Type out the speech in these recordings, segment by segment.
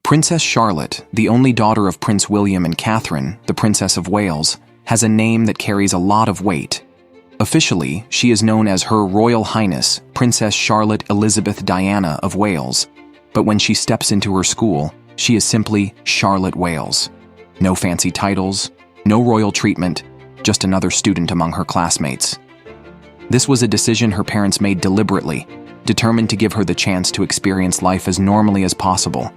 Princess Charlotte, the only daughter of Prince William and Catherine, the Princess of Wales, has a name that carries a lot of weight. Officially, she is known as Her Royal Highness, Princess Charlotte Elizabeth Diana of Wales, but when she steps into her school, she is simply Charlotte Wales. No fancy titles, no royal treatment, just another student among her classmates. This was a decision her parents made deliberately, determined to give her the chance to experience life as normally as possible,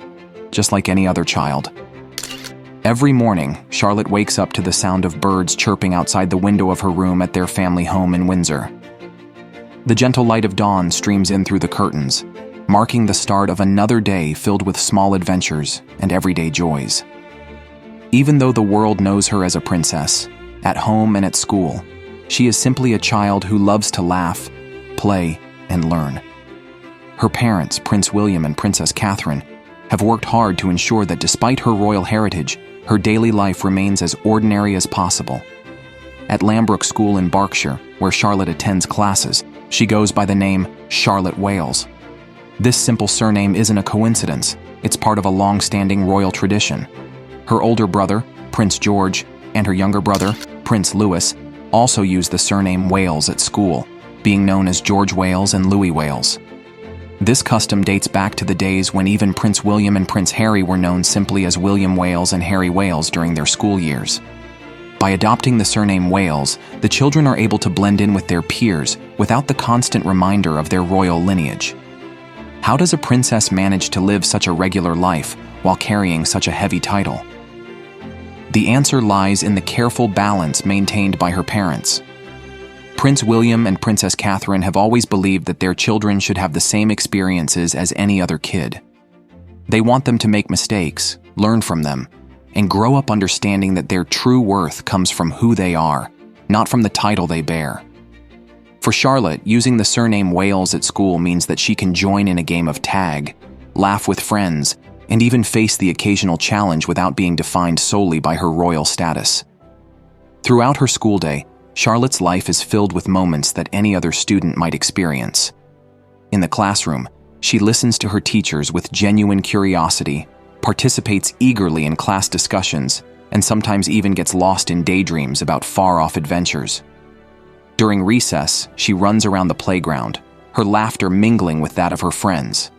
just like any other child. Every morning, Charlotte wakes up to the sound of birds chirping outside the window of her room at their family home in Windsor. The gentle light of dawn streams in through the curtains, marking the start of another day filled with small adventures and everyday joys. Even though the world knows her as a princess, at home and at school, she is simply a child who loves to laugh, play, and learn. Her parents, Prince William and Princess Catherine, have worked hard to ensure that despite her royal heritage, her daily life remains as ordinary as possible. At Lambrook School in Berkshire, where Charlotte attends classes, she goes by the name Charlotte Wales. This simple surname isn't a coincidence, it's part of a long-standing royal tradition. Her older brother, Prince George, and her younger brother, Prince Louis, also use the surname Wales at school, being known as George Wales and Louis Wales. This custom dates back to the days when even Prince William and Prince Harry were known simply as William Wales and Harry Wales during their school years. By adopting the surname Wales, the children are able to blend in with their peers without the constant reminder of their royal lineage. How does a princess manage to live such a regular life while carrying such a heavy title? The answer lies in the careful balance maintained by her parents. Prince William and Princess Catherine have always believed that their children should have the same experiences as any other kid. They want them to make mistakes, learn from them, and grow up understanding that their true worth comes from who they are, not from the title they bear. For Charlotte, using the surname Wales at school means that she can join in a game of tag, laugh with friends, and even face the occasional challenge without being defined solely by her royal status. Throughout her school day, Charlotte's life is filled with moments that any other student might experience. In the classroom, she listens to her teachers with genuine curiosity, participates eagerly in class discussions, and sometimes even gets lost in daydreams about far-off adventures. During recess, she runs around the playground, her laughter mingling with that of her friends.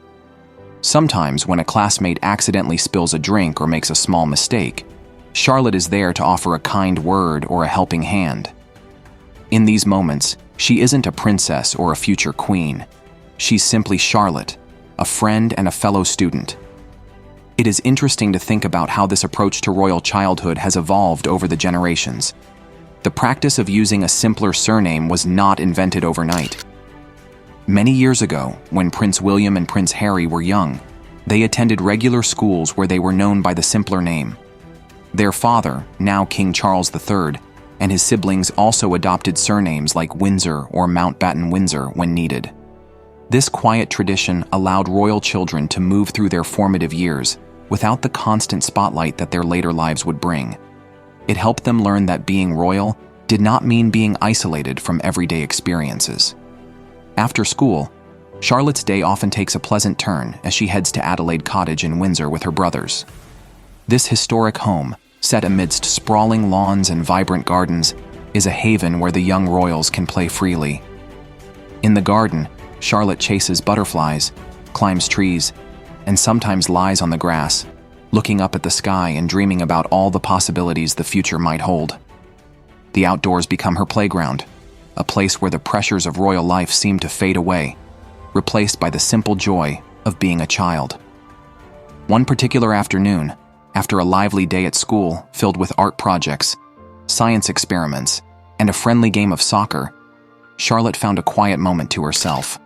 Sometimes, when a classmate accidentally spills a drink or makes a small mistake, Charlotte is there to offer a kind word or a helping hand. In these moments, she isn't a princess or a future queen. She's simply Charlotte, a friend and a fellow student. It is interesting to think about how this approach to royal childhood has evolved over the generations. The practice of using a simpler surname was not invented overnight. Many years ago, when Prince William and Prince Harry were young, they attended regular schools where they were known by the simpler name. Their father, now King Charles III, and his siblings also adopted surnames like Windsor or Mountbatten Windsor when needed. This quiet tradition allowed royal children to move through their formative years without the constant spotlight that their later lives would bring. It helped them learn that being royal did not mean being isolated from everyday experiences. After school, Charlotte's day often takes a pleasant turn as she heads to Adelaide Cottage in Windsor with her brothers. This historic home, set amidst sprawling lawns and vibrant gardens, is a haven where the young royals can play freely. In the garden, Charlotte chases butterflies, climbs trees, and sometimes lies on the grass, looking up at the sky and dreaming about all the possibilities the future might hold. The outdoors become her playground, a place where the pressures of royal life seem to fade away, replaced by the simple joy of being a child. One particular afternoon, after a lively day at school filled with art projects, science experiments, and a friendly game of soccer, Charlotte found a quiet moment to herself.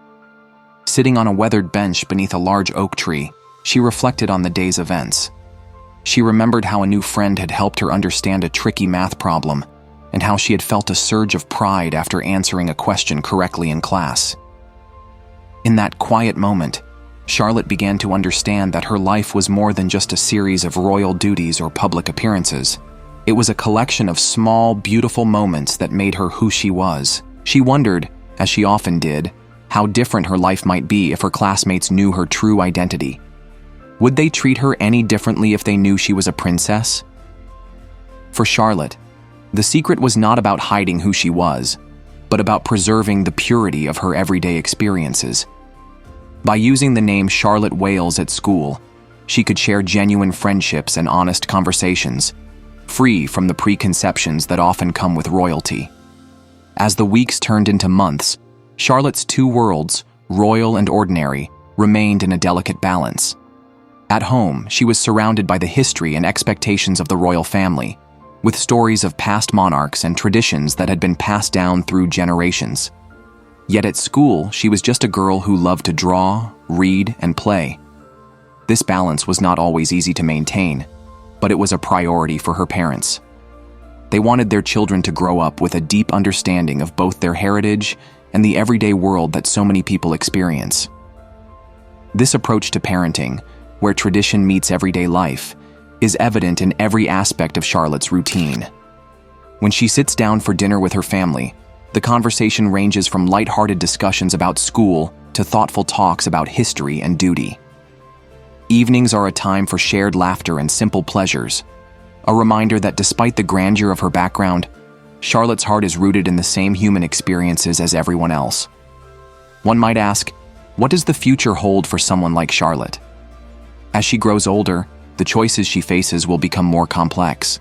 Sitting on a weathered bench beneath a large oak tree, she reflected on the day's events. She remembered how a new friend had helped her understand a tricky math problem, and how she had felt a surge of pride after answering a question correctly in class. In that quiet moment, Charlotte began to understand that her life was more than just a series of royal duties or public appearances. It was a collection of small, beautiful moments that made her who she was. She wondered, as she often did, how different her life might be if her classmates knew her true identity. Would they treat her any differently if they knew she was a princess? For Charlotte, the secret was not about hiding who she was, but about preserving the purity of her everyday experiences. By using the name Charlotte Wales at school, she could share genuine friendships and honest conversations, free from the preconceptions that often come with royalty. As the weeks turned into months, Charlotte's two worlds, royal and ordinary, remained in a delicate balance. At home, she was surrounded by the history and expectations of the royal family, with stories of past monarchs and traditions that had been passed down through generations. Yet at school, she was just a girl who loved to draw, read, and play. This balance was not always easy to maintain, but it was a priority for her parents. They wanted their children to grow up with a deep understanding of both their heritage and the everyday world that so many people experience. This approach to parenting, where tradition meets everyday life, is evident in every aspect of Charlotte's routine. When she sits down for dinner with her family, the conversation ranges from lighthearted discussions about school to thoughtful talks about history and duty. Evenings are a time for shared laughter and simple pleasures, a reminder that despite the grandeur of her background, Charlotte's heart is rooted in the same human experiences as everyone else. One might ask, what does the future hold for someone like Charlotte? As she grows older, the choices she faces will become more complex.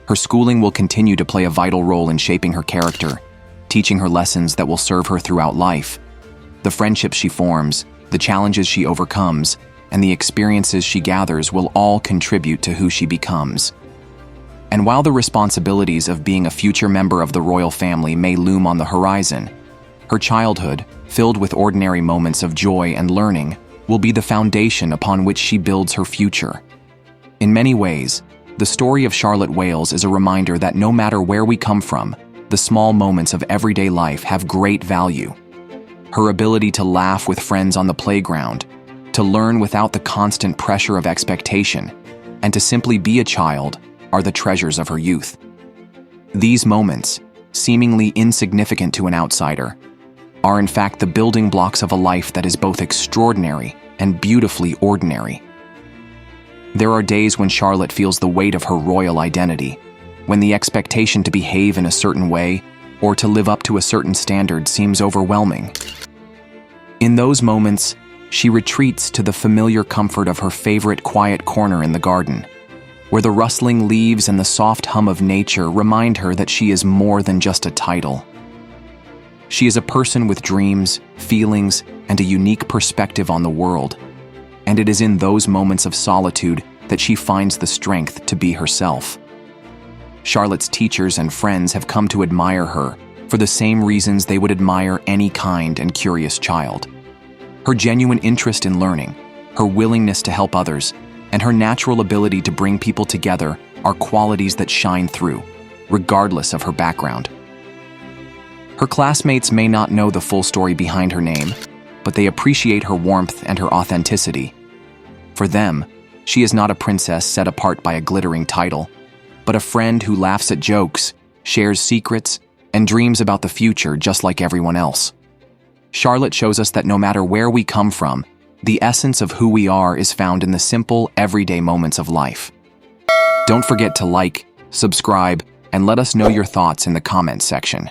Her schooling will continue to play a vital role in shaping her character, teaching her lessons that will serve her throughout life. The friendships she forms, the challenges she overcomes, and the experiences she gathers will all contribute to who she becomes. And while the responsibilities of being a future member of the royal family may loom on the horizon, her childhood, filled with ordinary moments of joy and learning, will be the foundation upon which she builds her future. In many ways, the story of Charlotte Wales is a reminder that no matter where we come from, the small moments of everyday life have great value. Her ability to laugh with friends on the playground, to learn without the constant pressure of expectation, and to simply be a child are the treasures of her youth. These moments, seemingly insignificant to an outsider, are in fact the building blocks of a life that is both extraordinary and beautifully ordinary. There are days when Charlotte feels the weight of her royal identity, when the expectation to behave in a certain way or to live up to a certain standard seems overwhelming. In those moments, she retreats to the familiar comfort of her favorite quiet corner in the garden, where the rustling leaves and the soft hum of nature remind her that she is more than just a title. She is a person with dreams, feelings, and a unique perspective on the world, and it is in those moments of solitude that she finds the strength to be herself. Charlotte's teachers and friends have come to admire her for the same reasons they would admire any kind and curious child. Her genuine interest in learning, her willingness to help others, and her natural ability to bring people together are qualities that shine through, regardless of her background. Her classmates may not know the full story behind her name, but they appreciate her warmth and her authenticity. For them, she is not a princess set apart by a glittering title, but a friend who laughs at jokes, shares secrets, and dreams about the future just like everyone else. Charlotte shows us that no matter where we come from, the essence of who we are is found in the simple, everyday moments of life. Don't forget to like, subscribe, and let us know your thoughts in the comments section.